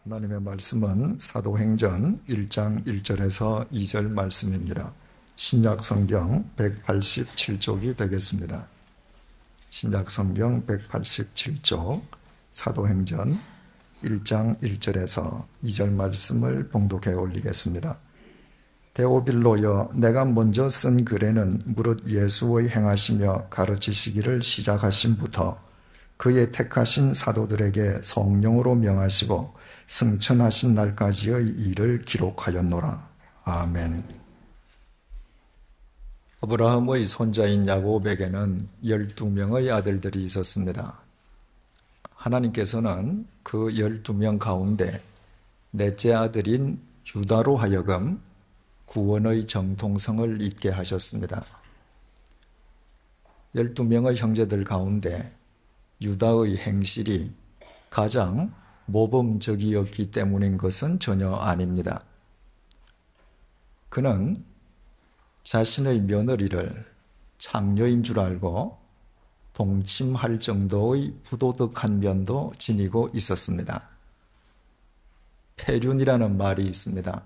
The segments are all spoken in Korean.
하나님의 말씀은 사도행전 1장 1절에서 2절 말씀입니다. 신약 성경 187쪽이 되겠습니다. 신약 성경 187쪽 사도행전 1장 1절에서 2절 말씀을 봉독해 올리겠습니다. 데오빌로여, 내가 먼저 쓴 글에는 무릇 예수의 행하시며 가르치시기를 시작하심부터 그의 택하신 사도들에게 성령으로 명하시고 승천하신 날까지의 일을 기록하였노라. 아멘. 아브라함의 손자인 야곱에게는 12명의 아들들이 있었습니다. 하나님께서는 그 12명 가운데 넷째 아들인 유다로 하여금 구원의 정통성을 잇게 하셨습니다. 12명의 형제들 가운데 유다의 행실이 가장 모범적이었기 때문인 것은 전혀 아닙니다. 그는 자신의 며느리를 창녀인 줄 알고 동침할 정도의 부도덕한 면도 지니고 있었습니다. 폐륜이라는 말이 있습니다.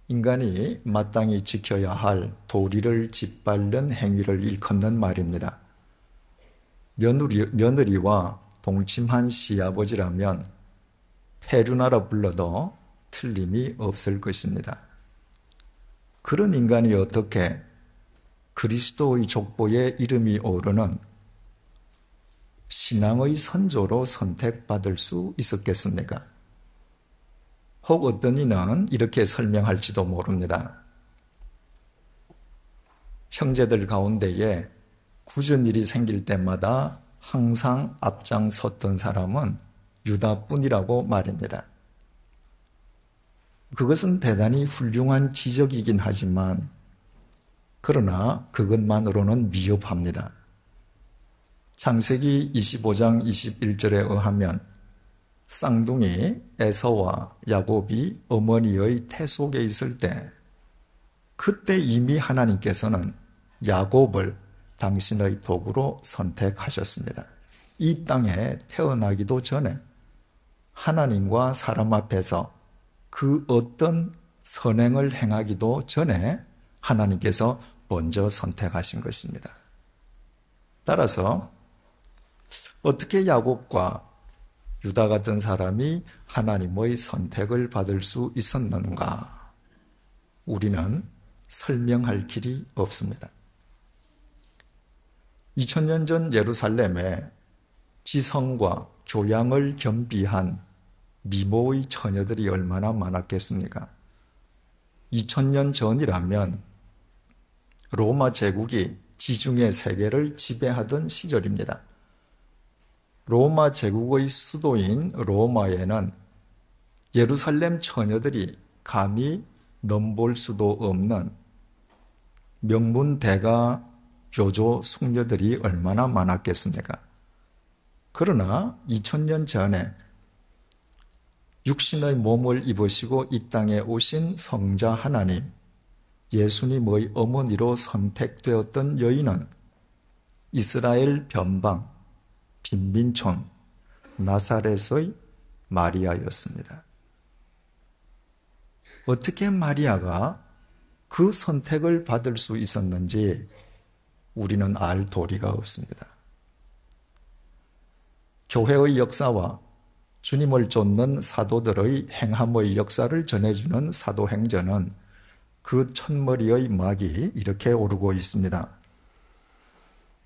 인간이 마땅히 지켜야 할 도리를 짓밟는 행위를 일컫는 말입니다. 며느리와 동침한 시아버지라면 폐륜하라 불러도 틀림이 없을 것입니다. 그런 인간이 어떻게 그리스도의 족보에 이름이 오르는 신앙의 선조로 선택받을 수 있었겠습니까? 혹 어떤 이는 이렇게 설명할지도 모릅니다. 형제들 가운데에 굳은 일이 생길 때마다 항상 앞장섰던 사람은 유다뿐이라고 말입니다. 그것은 대단히 훌륭한 지적이긴 하지만 그러나 그것만으로는 미흡합니다. 창세기 25장 21절에 의하면 쌍둥이 에서와 야곱이 어머니의 태 속에 있을 때 그때 이미 하나님께서는 야곱을 당신의 도구로 선택하셨습니다. 이 땅에 태어나기도 전에 하나님과 사람 앞에서 그 어떤 선행을 행하기도 전에 하나님께서 먼저 선택하신 것입니다. 따라서 어떻게 야곱과 유다 같은 사람이 하나님의 선택을 받을 수 있었는가? 우리는 설명할 길이 없습니다. 2000년 전 예루살렘에 지성과 교양을 겸비한 미모의 처녀들이 얼마나 많았겠습니까? 2000년 전이라면 로마 제국이 지중해 세계를 지배하던 시절입니다. 로마 제국의 수도인 로마에는 예루살렘 처녀들이 감히 넘볼 수도 없는 명문대가 교조 숙녀들이 얼마나 많았겠습니까? 그러나 2000년 전에 육신의 몸을 입으시고 이 땅에 오신 성자 하나님, 예수님의 어머니로 선택되었던 여인은 이스라엘 변방, 빈민촌, 나사렛의 마리아였습니다. 어떻게 마리아가 그 선택을 받을 수 있었는지 우리는 알 도리가 없습니다. 교회의 역사와 주님을 쫓는 사도들의 행함의 역사를 전해주는 사도행전은 그 첫머리의 막이 이렇게 오르고 있습니다.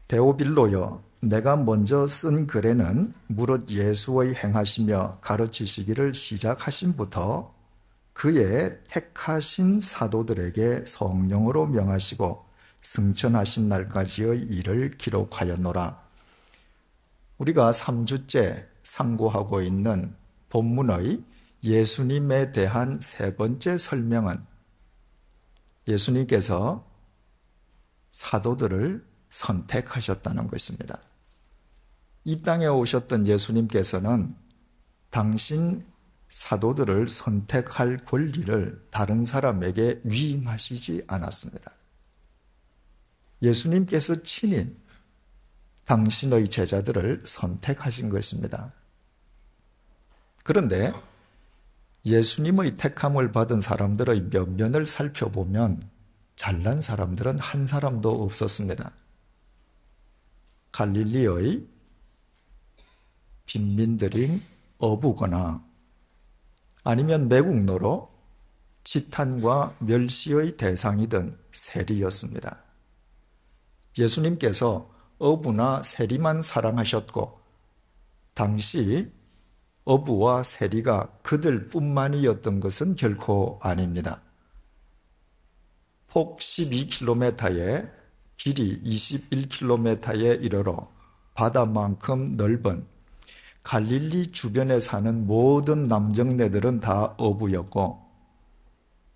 데오빌로여, 내가 먼저 쓴 글에는 무릇 예수의 행하시며 가르치시기를 시작하심부터 그의 택하신 사도들에게 성령으로 명하시고 승천하신 날까지의 일을 기록하였노라. 우리가 3주째 상고하고 있는 본문의 예수님에 대한 세 번째 설명은 예수님께서 사도들을 선택하셨다는 것입니다. 이 땅에 오셨던 예수님께서는 당신 사도들을 선택할 권리를 다른 사람에게 위임하시지 않았습니다. 예수님께서 친히 당신의 제자들을 선택하신 것입니다. 그런데 예수님의 택함을 받은 사람들의 면면을 살펴보면 잘난 사람들은 한 사람도 없었습니다. 갈릴리의 빈민들인 어부거나 아니면 매국노로 지탄과 멸시의 대상이던 세리였습니다. 예수님께서 어부나 세리만 사랑하셨고 당시 어부와 세리가 그들뿐만이었던 것은 결코 아닙니다. 폭 12km에 길이 21km에 이르러 바다만큼 넓은 갈릴리 주변에 사는 모든 남정네들은 다 어부였고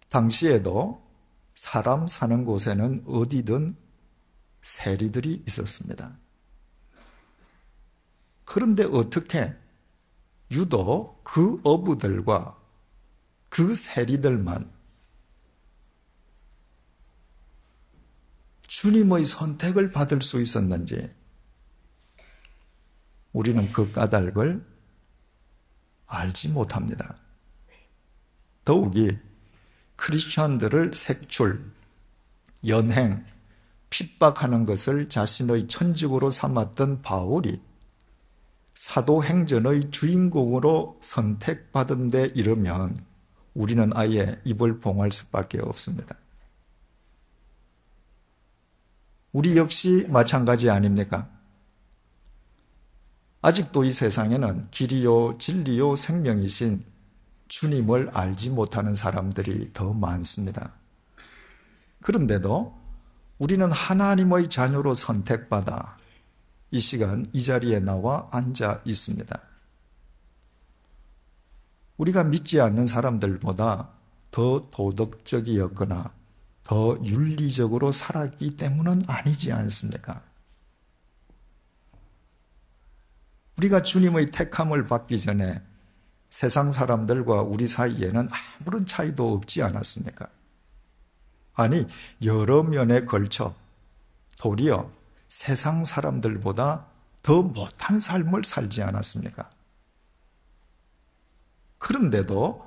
당시에도 사람 사는 곳에는 어디든 세리들이 있었습니다. 그런데 어떻게 유독 그 어부들과 그 세리들만 주님의 선택을 받을 수 있었는지 우리는 그 까닭을 알지 못합니다. 더욱이 크리스천들을 색출, 연행, 핍박하는 것을 자신의 천직으로 삼았던 바울이 사도행전의 주인공으로 선택받은 데 이르면 우리는 아예 입을 봉할 수밖에 없습니다. 우리 역시 마찬가지 아닙니까? 아직도 이 세상에는 길이요 진리요 생명이신 주님을 알지 못하는 사람들이 더 많습니다. 그런데도 우리는 하나님의 자녀로 선택받아 이 시간 이 자리에 나와 앉아 있습니다. 우리가 믿지 않는 사람들보다 더 도덕적이었거나 더 윤리적으로 살았기 때문은 아니지 않습니까? 우리가 주님의 택함을 받기 전에 세상 사람들과 우리 사이에는 아무런 차이도 없지 않았습니까? 아니, 여러 면에 걸쳐 도리어 세상 사람들보다 더 못한 삶을 살지 않았습니까? 그런데도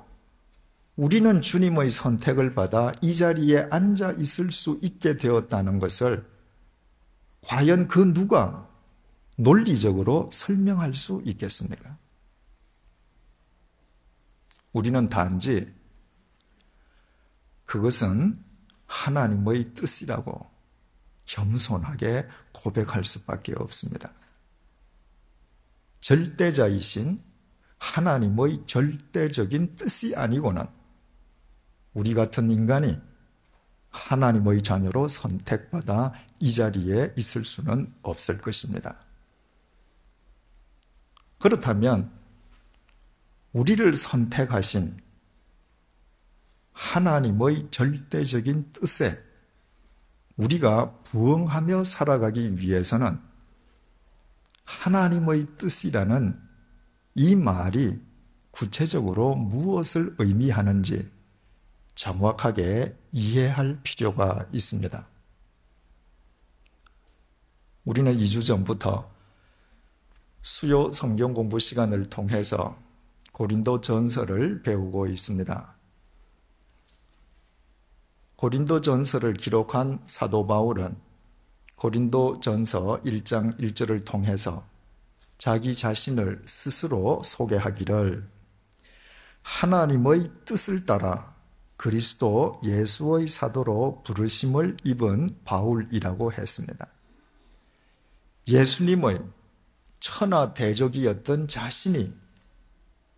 우리는 주님의 선택을 받아 이 자리에 앉아 있을 수 있게 되었다는 것을 과연 그 누가 논리적으로 설명할 수 있겠습니까? 우리는 단지 그것은 하나님의 뜻이라고 겸손하게 고백할 수밖에 없습니다. 절대자이신 하나님의 절대적인 뜻이 아니고는 우리 같은 인간이 하나님의 자녀로 선택받아 이 자리에 있을 수는 없을 것입니다. 그렇다면 우리를 선택하신 하나님의 절대적인 뜻에 우리가 부응하며 살아가기 위해서는 하나님의 뜻이라는 이 말이 구체적으로 무엇을 의미하는지 정확하게 이해할 필요가 있습니다. 우리는 2주 전부터 수요 성경 공부 시간을 통해서 고린도 전서를 배우고 있습니다. 고린도 전서를 기록한 사도 바울은 고린도 전서 1장 1절을 통해서 자기 자신을 스스로 소개하기를 하나님의 뜻을 따라 그리스도 예수의 사도로 부르심을 입은 바울이라고 했습니다. 예수님의 천하대적이었던 자신이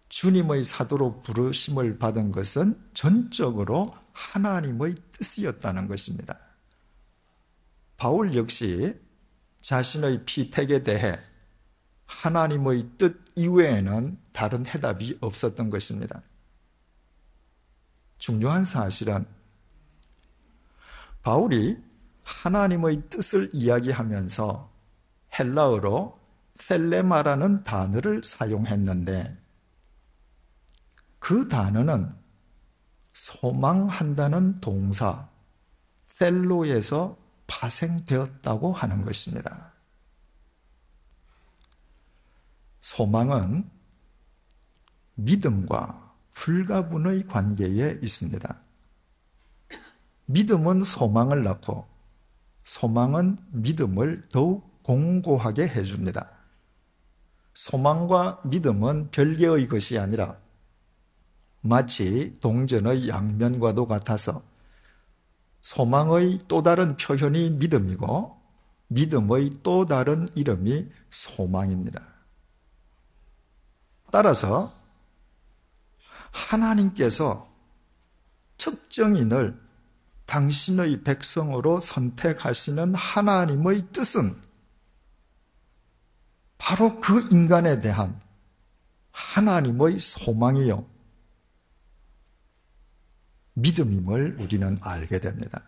주님의 사도로 부르심을 받은 것은 전적으로 하나님의 뜻이었다는 것입니다. 바울 역시 자신의 피택에 대해 하나님의 뜻 이외에는 다른 해답이 없었던 것입니다. 중요한 사실은 바울이 하나님의 뜻을 이야기하면서 헬라어로 셀레마라는 단어를 사용했는데 그 단어는 소망한다는 동사 셀로에서 파생되었다고 하는 것입니다. 소망은 믿음과 불가분의 관계에 있습니다. 믿음은 소망을 낳고 소망은 믿음을 더욱 공고하게 해줍니다. 소망과 믿음은 별개의 것이 아니라 마치 동전의 양면과도 같아서 소망의 또 다른 표현이 믿음이고 믿음의 또 다른 이름이 소망입니다. 따라서 하나님께서 특정인을 당신의 백성으로 선택하시는 하나님의 뜻은 바로 그 인간에 대한 하나님의 소망이요, 믿음임을 우리는 알게 됩니다.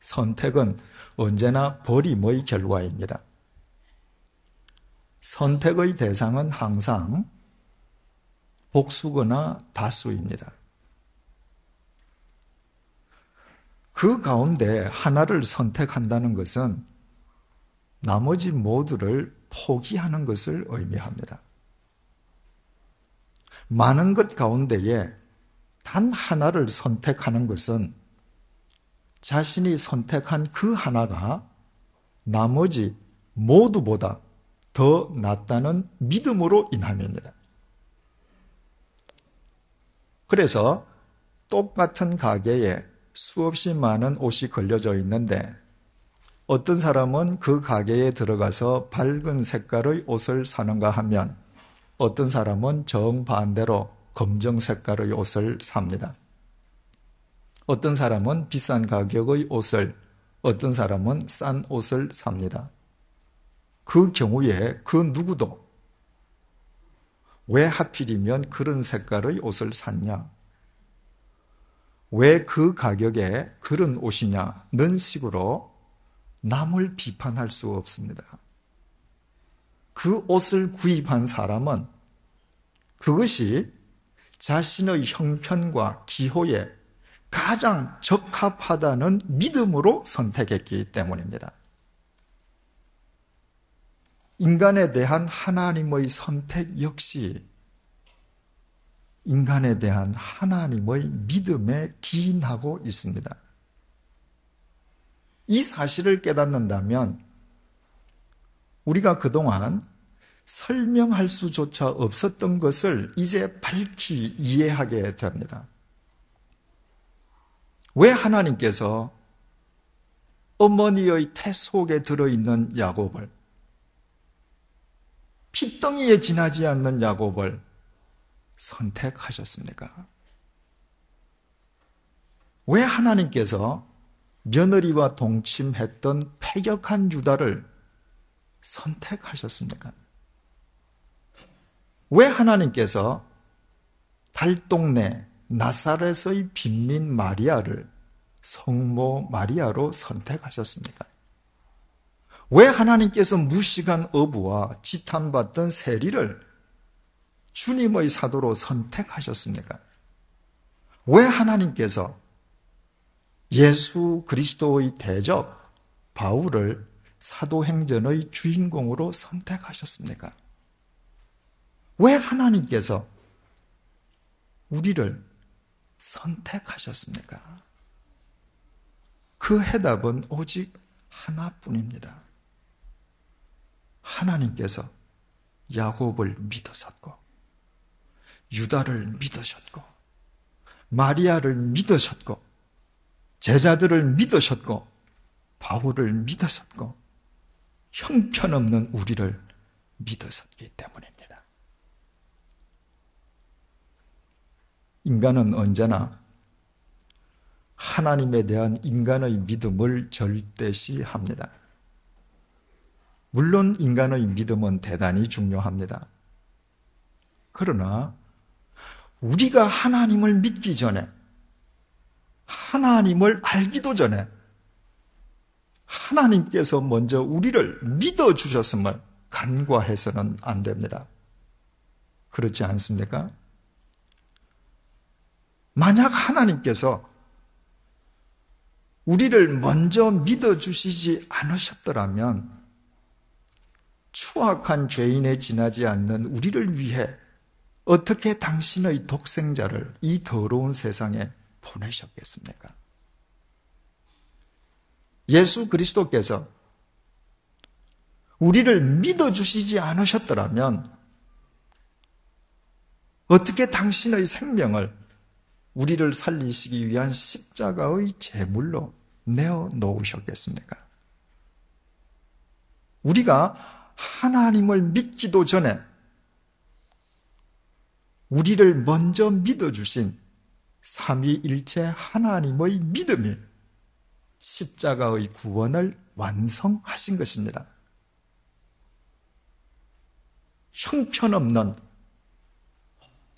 선택은 언제나 버림의 결과입니다. 선택의 대상은 항상 복수거나 다수입니다. 그 가운데 하나를 선택한다는 것은 나머지 모두를 포기하는 것을 의미합니다. 많은 것 가운데에 단 하나를 선택하는 것은 자신이 선택한 그 하나가 나머지 모두보다 더 낫다는 믿음으로 인함입니다. 그래서 똑같은 가게에 수없이 많은 옷이 걸려져 있는데 어떤 사람은 그 가게에 들어가서 밝은 색깔의 옷을 사는가 하면 어떤 사람은 정반대로 검정 색깔의 옷을 삽니다. 어떤 사람은 비싼 가격의 옷을, 어떤 사람은 싼 옷을 삽니다. 그 경우에 그 누구도 왜 하필이면 그런 색깔의 옷을 샀냐? 왜 그 가격에 그런 옷이냐는 식으로 남을 비판할 수 없습니다. 그 옷을 구입한 사람은 그것이 자신의 형편과 기호에 가장 적합하다는 믿음으로 선택했기 때문입니다. 인간에 대한 하나님의 선택 역시 인간에 대한 하나님의 믿음에 기인하고 있습니다. 이 사실을 깨닫는다면 우리가 그동안 설명할 수조차 없었던 것을 이제 밝히 이해하게 됩니다. 왜 하나님께서 어머니의 태 속에 들어있는 야곱을, 핏덩이에 지나지 않는 야곱을 선택하셨습니까? 왜 하나님께서 며느리와 동침했던 패역한 유다를 선택하셨습니까? 왜 하나님께서 달동네 나사렛의 빈민 마리아를 성모 마리아로 선택하셨습니까? 왜 하나님께서 무식한 어부와 지탄받던 세리를 주님의 사도로 선택하셨습니까? 왜 하나님께서 예수 그리스도의 대적 바울을 사도행전의 주인공으로 선택하셨습니까? 왜 하나님께서 우리를 선택하셨습니까? 그 해답은 오직 하나뿐입니다. 하나님께서 야곱을 믿으셨고 유다를 믿으셨고 마리아를 믿으셨고 제자들을 믿으셨고 바울을 믿으셨고 형편없는 우리를 믿으셨기 때문입니다. 인간은 언제나 하나님에 대한 인간의 믿음을 절대시합니다. 물론 인간의 믿음은 대단히 중요합니다. 그러나 우리가 하나님을 믿기 전에, 하나님을 알기도 전에 하나님께서 먼저 우리를 믿어주셨음을 간과해서는 안 됩니다. 그렇지 않습니까? 만약 하나님께서 우리를 먼저 믿어주시지 않으셨더라면 추악한 죄인에 지나지 않는 우리를 위해 어떻게 당신의 독생자를 이 더러운 세상에 보내셨겠습니까? 예수 그리스도께서 우리를 믿어주시지 않으셨더라면 어떻게 당신의 생명을 우리를 살리시기 위한 십자가의 제물로 내어 놓으셨겠습니까? 우리가 하나님을 믿기도 전에 우리를 먼저 믿어주신 삼위일체 하나님의 믿음이 십자가의 구원을 완성하신 것입니다. 형편없는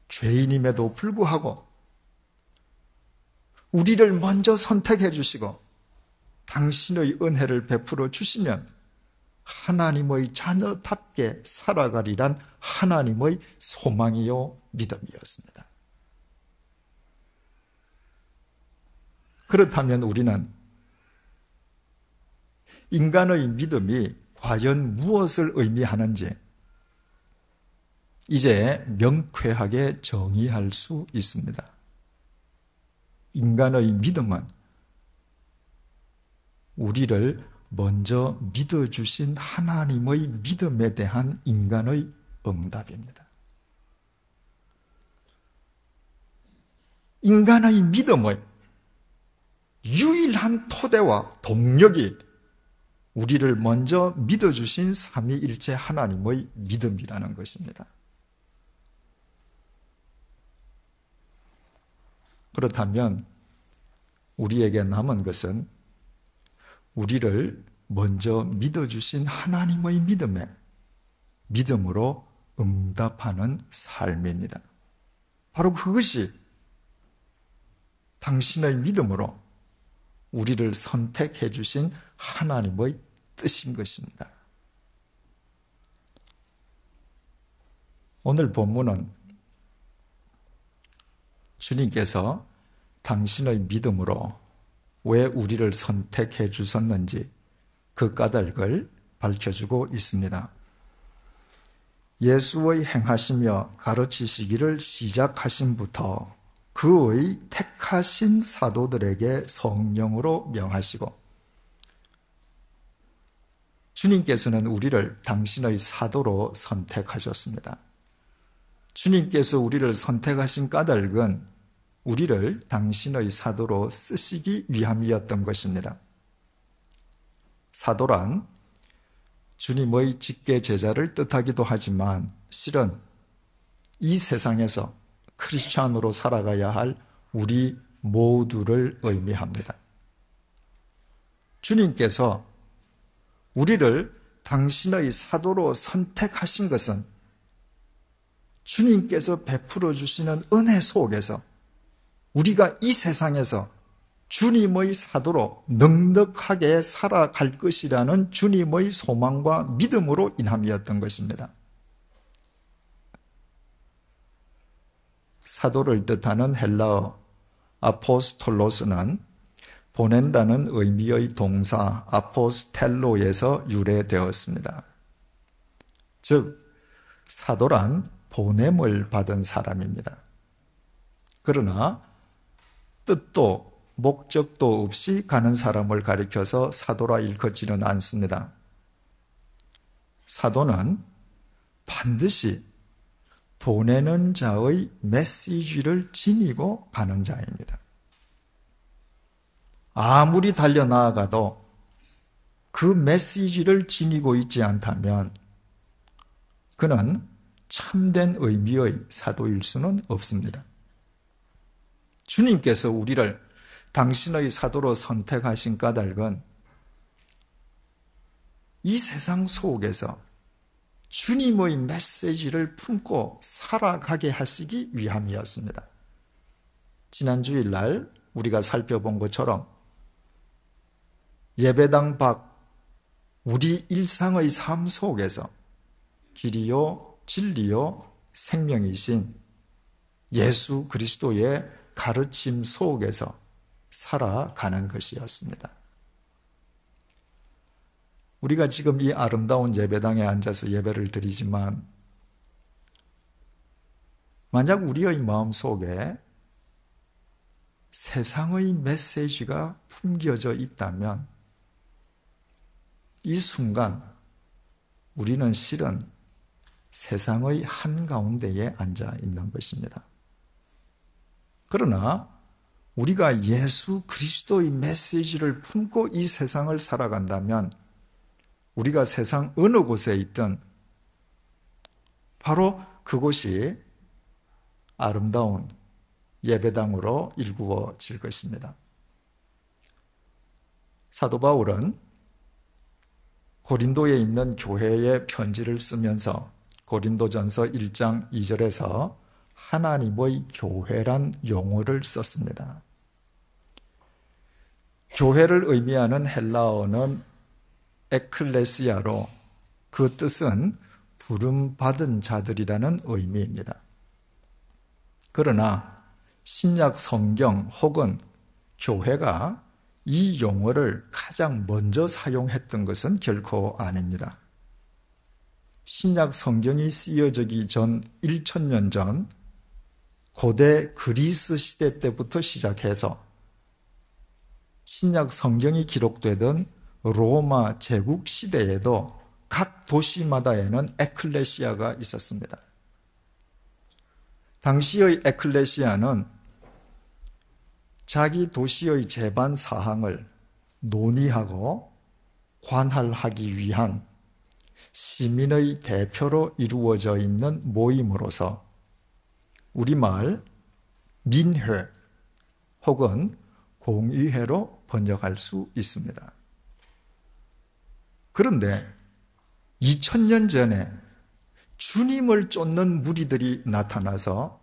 죄인임에도 불구하고 우리를 먼저 선택해 주시고 당신의 은혜를 베풀어 주시면 하나님의 자녀답게 살아가리란 하나님의 소망이요 믿음이었습니다. 그렇다면 우리는 인간의 믿음이 과연 무엇을 의미하는지 이제 명쾌하게 정의할 수 있습니다. 인간의 믿음은 우리를 먼저 믿어주신 하나님의 믿음에 대한 인간의 응답입니다. 인간의 믿음의 유일한 토대와 동력이 우리를 먼저 믿어주신 삼위일체 하나님의 믿음이라는 것입니다. 그렇다면 우리에게 남은 것은 우리를 먼저 믿어주신 하나님의 믿음으로 응답하는 삶입니다. 바로 그것이 당신의 믿음으로 우리를 선택해 주신 하나님의 뜻인 것입니다. 오늘 본문은 주님께서 당신의 믿음으로 왜 우리를 선택해 주셨는지 그 까닭을 밝혀주고 있습니다. 예수의 행하시며 가르치시기를 시작하신부터 그의 택하신 사도들에게 성령으로 명하시고, 주님께서는 우리를 당신의 사도로 선택하셨습니다. 주님께서 우리를 선택하신 까닭은 우리를 당신의 사도로 쓰시기 위함이었던 것입니다. 사도란 주님의 직계 제자를 뜻하기도 하지만 실은 이 세상에서 크리스찬으로 살아가야 할 우리 모두를 의미합니다. 주님께서 우리를 당신의 사도로 선택하신 것은 주님께서 베풀어 주시는 은혜 속에서 우리가 이 세상에서 주님의 사도로 넉넉하게 살아갈 것이라는 주님의 소망과 믿음으로 인함이었던 것입니다. 사도를 뜻하는 헬라어 아포스톨로스는 보낸다는 의미의 동사 아포스텔로에서 유래되었습니다. 즉, 사도란 보냄을 받은 사람입니다. 그러나 뜻도 목적도 없이 가는 사람을 가리켜서 사도라 일컫지는 않습니다. 사도는 반드시 보내는 자의 메시지를 지니고 가는 자입니다. 아무리 달려나아가도 그 메시지를 지니고 있지 않다면 그는 참된 의미의 사도일 수는 없습니다. 주님께서 우리를 당신의 사도로 선택하신 까닭은 이 세상 속에서 주님의 메시지를 품고 살아가게 하시기 위함이었습니다. 지난 주일날 우리가 살펴본 것처럼 예배당 밖 우리 일상의 삶 속에서 길이요 진리요 생명이신 예수 그리스도의 가르침 속에서 살아가는 것이었습니다. 우리가 지금 이 아름다운 예배당에 앉아서 예배를 드리지만 만약 우리의 마음속에 세상의 메시지가 품겨져 있다면 이 순간 우리는 실은 세상의 한가운데에 앉아 있는 것입니다. 그러나 우리가 예수 그리스도의 메시지를 품고 이 세상을 살아간다면 우리가 세상 어느 곳에 있든 바로 그곳이 아름다운 예배당으로 일구어질 것입니다. 사도 바울은 고린도에 있는 교회에 편지를 쓰면서 고린도전서 1장 2절에서 하나님의 교회란 용어를 썼습니다. 교회를 의미하는 헬라어는 에클레시아로 그 뜻은 부름받은 자들이라는 의미입니다. 그러나 신약 성경 혹은 교회가 이 용어를 가장 먼저 사용했던 것은 결코 아닙니다. 신약 성경이 쓰여지기 전 1000년 전 고대 그리스 시대 때부터 시작해서 신약 성경이 기록되던 로마 제국 시대에도 각 도시마다에는 에클레시아가 있었습니다. 당시의 에클레시아는 자기 도시의 제반 사항을 논의하고 관할하기 위한 시민의 대표로 이루어져 있는 모임으로서 우리말 민회 혹은 공의회로 번역할 수 있습니다. 그런데 2000년 전에 주님을 쫓는 무리들이 나타나서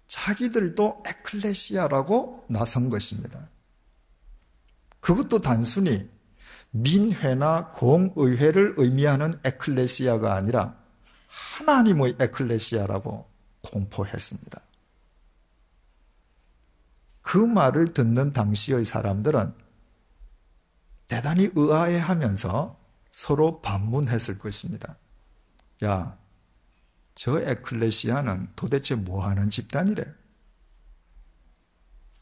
자기들도 에클레시아라고 나선 것입니다. 그것도 단순히 민회나 공의회를 의미하는 에클레시아가 아니라 하나님의 에클레시아라고 공포했습니다. 그 말을 듣는 당시의 사람들은 대단히 의아해하면서 서로 반문했을 것입니다. 야, 저 에클레시아는 도대체 뭐하는 집단이래?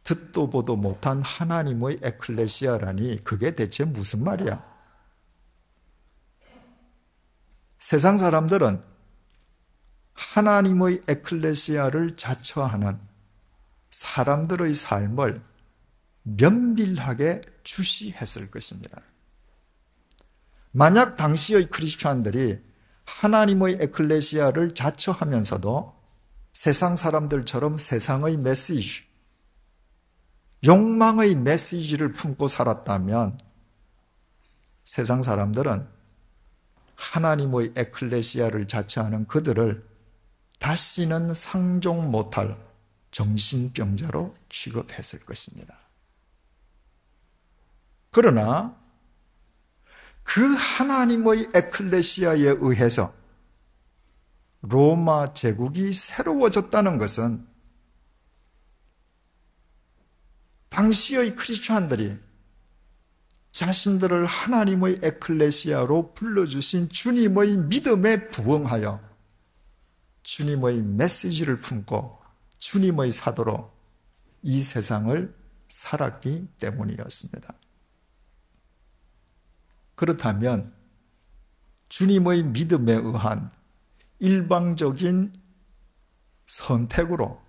듣도 보도 못한 하나님의 에클레시아라니 그게 대체 무슨 말이야? 세상 사람들은 하나님의 에클레시아를 자처하는 사람들의 삶을 면밀하게 주시했을 것입니다. 만약 당시의 크리스찬들이 하나님의 에클레시아를 자처하면서도 세상 사람들처럼 세상의 메시지, 욕망의 메시지를 품고 살았다면 세상 사람들은 하나님의 에클레시아를 자처하는 그들을 다시는 상종 못할 정신병자로 취급했을 것입니다. 그러나 그 하나님의 에클레시아에 의해서 로마 제국이 새로워졌다는 것은 당시의 크리스찬들이 자신들을 하나님의 에클레시아로 불러주신 주님의 믿음에 부응하여 주님의 메시지를 품고 주님의 사도로 이 세상을 살았기 때문이었습니다. 그렇다면 주님의 믿음에 의한 일방적인 선택으로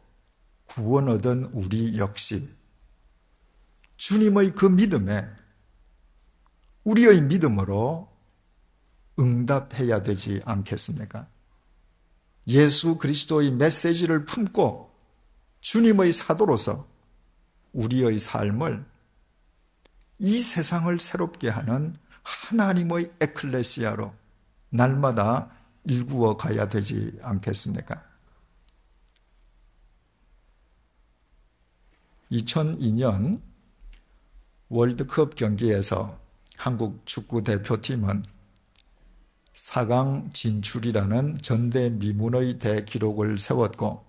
구원 얻은 우리 역시 주님의 그 믿음에 우리의 믿음으로 응답해야 되지 않겠습니까? 예수 그리스도의 메시지를 품고 주님의 사도로서 우리의 삶을 이 세상을 새롭게 하는 하나님의 에클레시아로 날마다 일구어 가야 되지 않겠습니까? 2002년 월드컵 경기에서 한국 축구 대표팀은 4강 진출이라는 전대미문의 대기록을 세웠고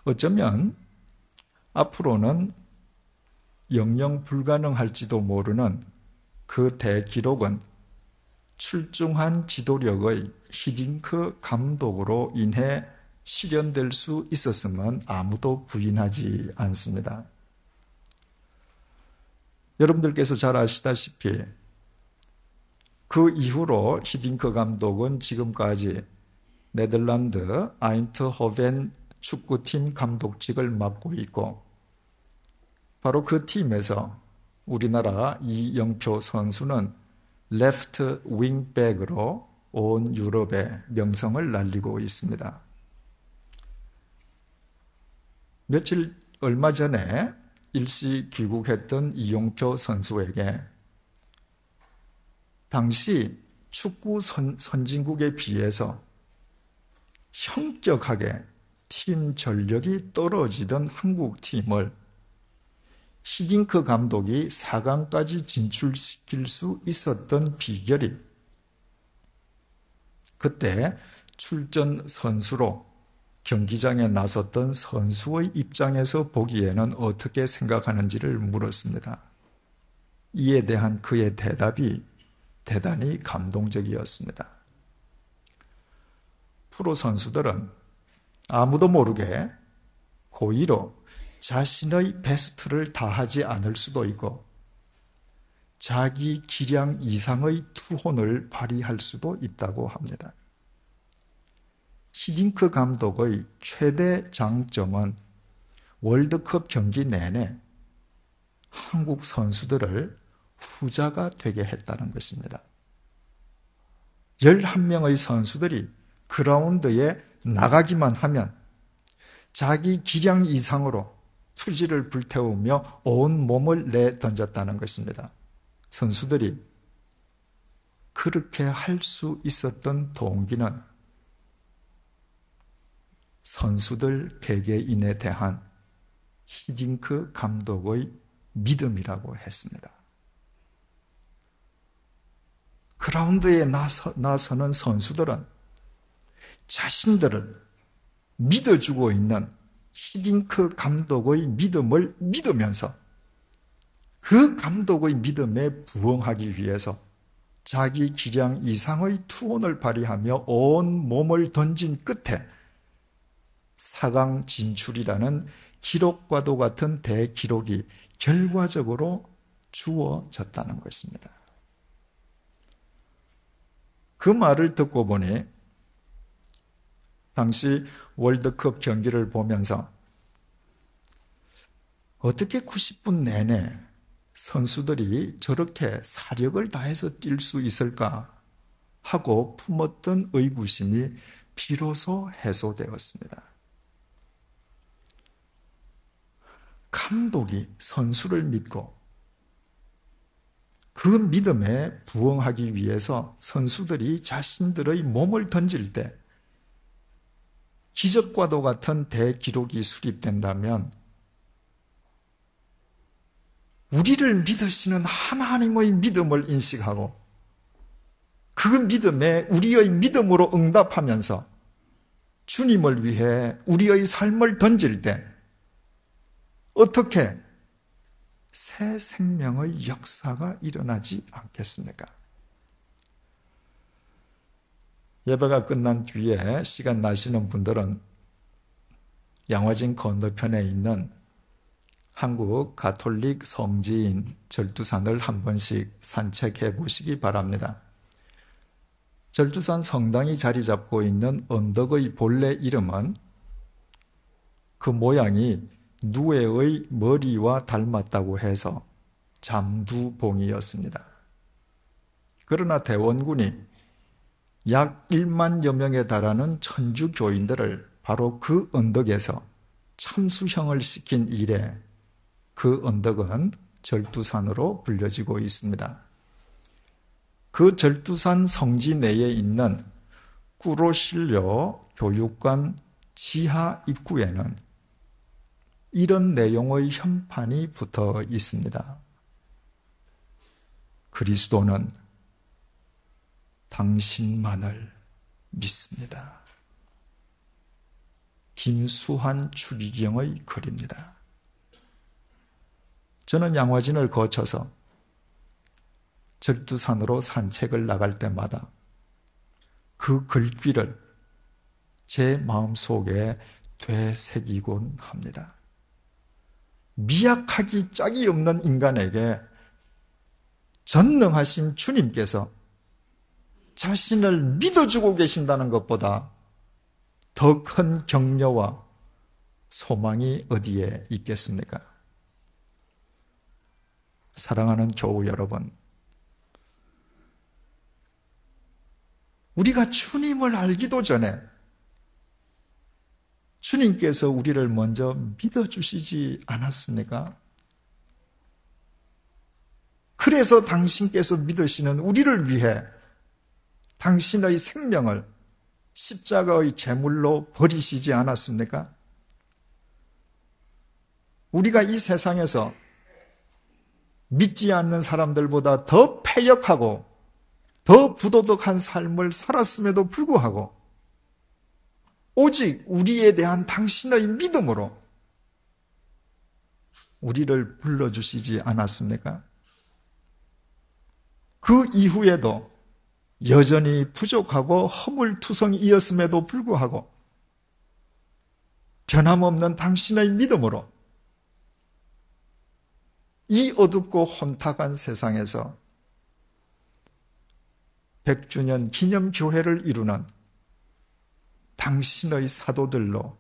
어쩌면 앞으로는 영영 불가능할지도 모르는 그 대기록은 출중한 지도력의 히딩크 감독으로 인해 실현될 수 있었음은 아무도 부인하지 않습니다. 여러분들께서 잘 아시다시피 그 이후로 히딩크 감독은 지금까지 네덜란드 아인트호벤 축구팀 감독직을 맡고 있고, 바로 그 팀에서 우리나라 이영표 선수는 레프트 윙백으로 온 유럽에 명성을 날리고 있습니다. 얼마 전에 일시 귀국했던 이용표 선수에게 당시 축구 선진국에 비해서 현격하게 팀 전력이 떨어지던 한국 팀을 히딩크 감독이 4강까지 진출시킬 수 있었던 비결이 그때 출전 선수로 경기장에 나섰던 선수의 입장에서 보기에는 어떻게 생각하는지를 물었습니다. 이에 대한 그의 대답이 대단히 감동적이었습니다. 프로 선수들은 아무도 모르게 고의로 자신의 베스트를 다하지 않을 수도 있고 자기 기량 이상의 투혼을 발휘할 수도 있다고 합니다. 히딩크 감독의 최대 장점은 월드컵 경기 내내 한국 선수들을 후자가 되게 했다는 것입니다. 11명의 선수들이 그라운드에 나가기만 하면 자기 기량 이상으로 투지를 불태우며 온 몸을 내던졌다는 것입니다. 선수들이 그렇게 할 수 있었던 동기는 선수들 개개인에 대한 히딩크 감독의 믿음이라고 했습니다. 그라운드에 나서는 선수들은 자신들을 믿어주고 있는 히딩크 감독의 믿음을 믿으면서 그 감독의 믿음에 부응하기 위해서 자기 기량 이상의 투혼을 발휘하며 온 몸을 던진 끝에 4강 진출이라는 기록과도 같은 대기록이 결과적으로 주어졌다는 것입니다. 그 말을 듣고 보니 당시 월드컵 경기를 보면서 어떻게 90분 내내 선수들이 저렇게 사력을 다해서 뛸 수 있을까 하고 품었던 의구심이 비로소 해소되었습니다. 감독이 선수를 믿고 그 믿음에 부응하기 위해서 선수들이 자신들의 몸을 던질 때 기적과도 같은 대기록이 수립된다면 우리를 믿으시는 하나님의 믿음을 인식하고 그 믿음에 우리의 믿음으로 응답하면서 주님을 위해 우리의 삶을 던질 때 어떻게 새 생명의 역사가 일어나지 않겠습니까? 예배가 끝난 뒤에 시간 나시는 분들은 양화진 건너편에 있는 한국 가톨릭 성지인 절두산을 한 번씩 산책해 보시기 바랍니다. 절두산 성당이 자리 잡고 있는 언덕의 본래 이름은 그 모양이 누에의 머리와 닮았다고 해서 잠두봉이었습니다. 그러나 대원군이 약 1만여 명에 달하는 천주 교인들을 바로 그 언덕에서 참수형을 시킨 이래 그 언덕은 절두산으로 불려지고 있습니다. 그 절두산 성지 내에 있는 꾸로실료 교육관 지하 입구에는 이런 내용의 현판이 붙어 있습니다. 그리스도는 당신만을 믿습니다. 김수환 추기경의 글입니다. 저는 양화진을 거쳐서 절두산으로 산책을 나갈 때마다 그 글귀를 제 마음속에 되새기곤 합니다. 미약하기 짝이 없는 인간에게 전능하신 주님께서 자신을 믿어주고 계신다는 것보다 더 큰 격려와 소망이 어디에 있겠습니까? 사랑하는 교우 여러분, 우리가 주님을 알기도 전에 주님께서 우리를 먼저 믿어주시지 않았습니까? 그래서 당신께서 믿으시는 우리를 위해 당신의 생명을 십자가의 제물로 버리시지 않았습니까? 우리가 이 세상에서 믿지 않는 사람들보다 더 패역하고 더 부도덕한 삶을 살았음에도 불구하고 오직 우리에 대한 당신의 믿음으로 우리를 불러주시지 않았습니까? 그 이후에도 여전히 부족하고 허물투성이었음에도 불구하고 변함없는 당신의 믿음으로 이 어둡고 혼탁한 세상에서 100주년 기념교회를 이루는 당신의 사도들로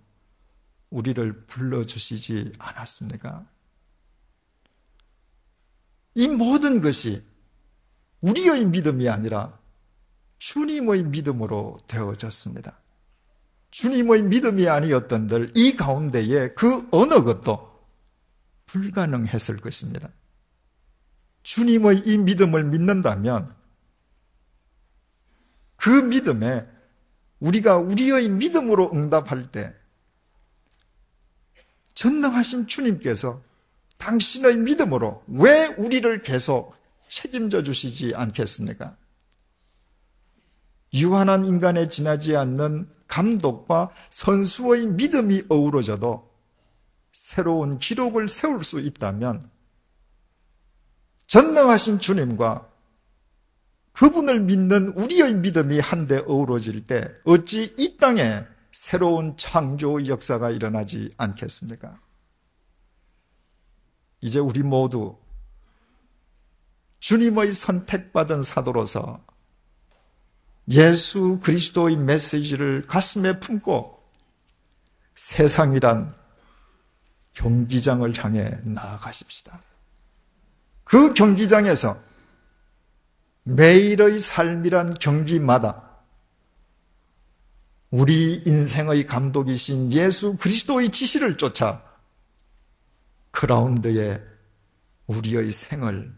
우리를 불러주시지 않았습니까? 이 모든 것이 우리의 믿음이 아니라 주님의 믿음으로 되어졌습니다. 주님의 믿음이 아니었던들 이 가운데에 그 어느 것도 불가능했을 것입니다. 주님의 이 믿음을 믿는다면 그 믿음에 우리가 우리의 믿음으로 응답할 때 전능하신 주님께서 당신의 믿음으로 왜 우리를 계속 책임져 주시지 않겠습니까? 유한한 인간에 지나지 않는 감독과 선수의 믿음이 어우러져도 새로운 기록을 세울 수 있다면 전능하신 주님과 그분을 믿는 우리의 믿음이 한데 어우러질 때 어찌 이 땅에 새로운 창조 역사가 일어나지 않겠습니까? 이제 우리 모두 주님의 선택받은 사도로서 예수 그리스도의 메시지를 가슴에 품고 세상이란 경기장을 향해 나아가십시다. 그 경기장에서 매일의 삶이란 경기마다 우리 인생의 감독이신 예수 그리스도의 지시를 쫓아 그라운드에 우리의 생을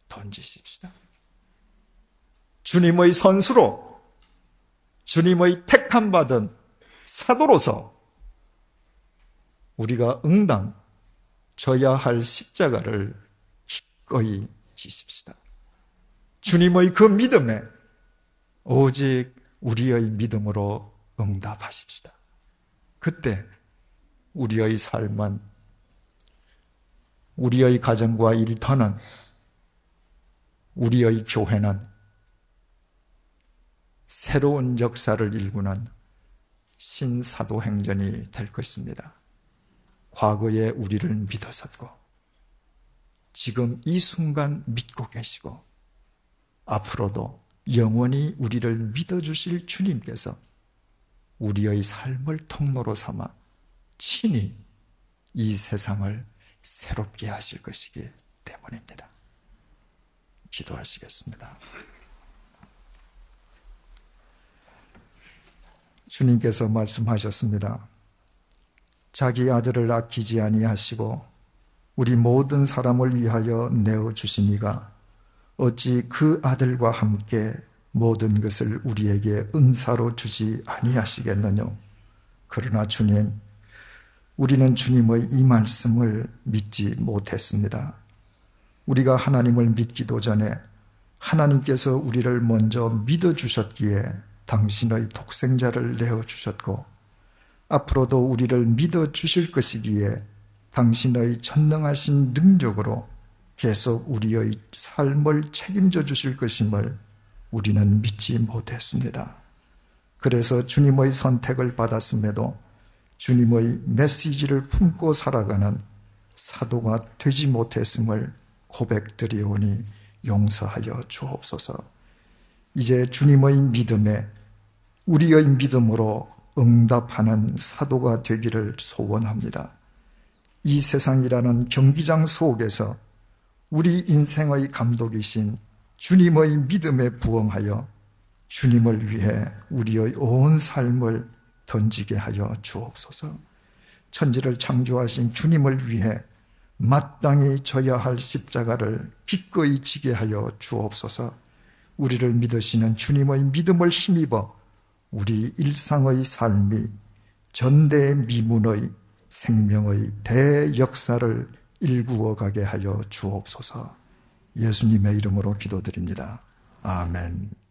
던지십시다. 주님의 선수로 주님의 택함받은 사도로서 우리가 응당 져야 할 십자가를 기꺼이 지십시다. 주님의 그 믿음에 오직 우리의 믿음으로 응답하십시다. 그때 우리의 삶은, 우리의 가정과 일터는, 우리의 교회는 새로운 역사를 일구는 신사도행전이 될 것입니다. 과거에 우리를 믿으셨고 지금 이 순간 믿고 계시고 앞으로도 영원히 우리를 믿어주실 주님께서 우리의 삶을 통로로 삼아 친히 이 세상을 새롭게 하실 것이기 때문입니다. 기도하시겠습니다. 주님께서 말씀하셨습니다. 자기 아들을 아끼지 아니하시고 우리 모든 사람을 위하여 내어주시니가 어찌 그 아들과 함께 모든 것을 우리에게 은사로 주지 아니하시겠느냐. 그러나 주님, 우리는 주님의 이 말씀을 믿지 못했습니다. 우리가 하나님을 믿기도 전에 하나님께서 우리를 먼저 믿어주셨기에 당신의 독생자를 내어주셨고 앞으로도 우리를 믿어주실 것이기에 당신의 전능하신 능력으로 계속 우리의 삶을 책임져 주실 것임을 우리는 믿지 못했습니다. 그래서 주님의 선택을 받았음에도 주님의 메시지를 품고 살아가는 사도가 되지 못했음을 고백드리오니 용서하여 주옵소서. 이제 주님의 믿음에 우리의 믿음으로 응답하는 사도가 되기를 소원합니다. 이 세상이라는 경기장 속에서 우리 인생의 감독이신 주님의 믿음에 부응하여 주님을 위해 우리의 온 삶을 던지게 하여 주옵소서. 천지를 창조하신 주님을 위해 마땅히 져야 할 십자가를 기꺼이 지게 하여 주옵소서. 우리를 믿으시는 주님의 믿음을 힘입어 우리 일상의 삶이 전대미문의 생명의 대역사를 일구어 가게 하여 주옵소서. 예수님의 이름으로 기도드립니다. 아멘.